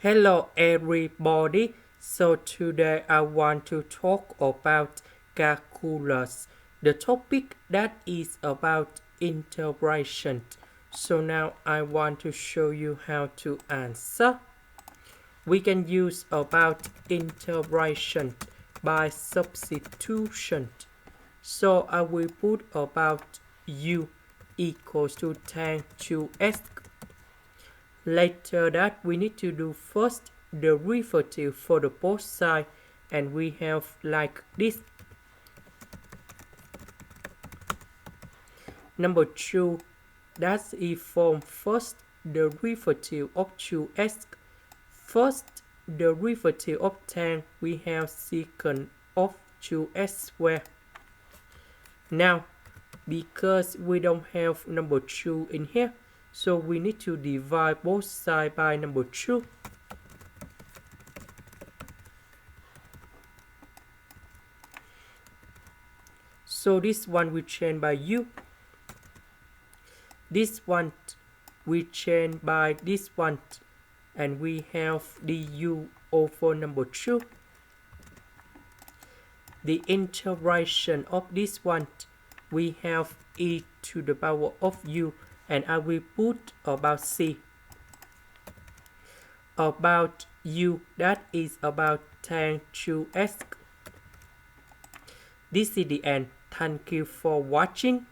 Hello everybody. So today I want to talk about calculus, the topic that is about integration. So now I want to show you how to answer. We can use about integration by substitution. So I will put about u equals to tan 2x. Later that we need to do first derivative for the both side, and we have like this. Number 2, that's if from first derivative of 2x. First derivative of tan, we have secant of 2x squared. Now, because we don't have number 2 in here, so we need to divide both sides by number 2. So this one we change by u. This one we change by this one. And we have du over number 2. The integration of this one, we have e to the power of u. And I will put about c. About u, that is about tan 2x. This is the end. Thank you for watching.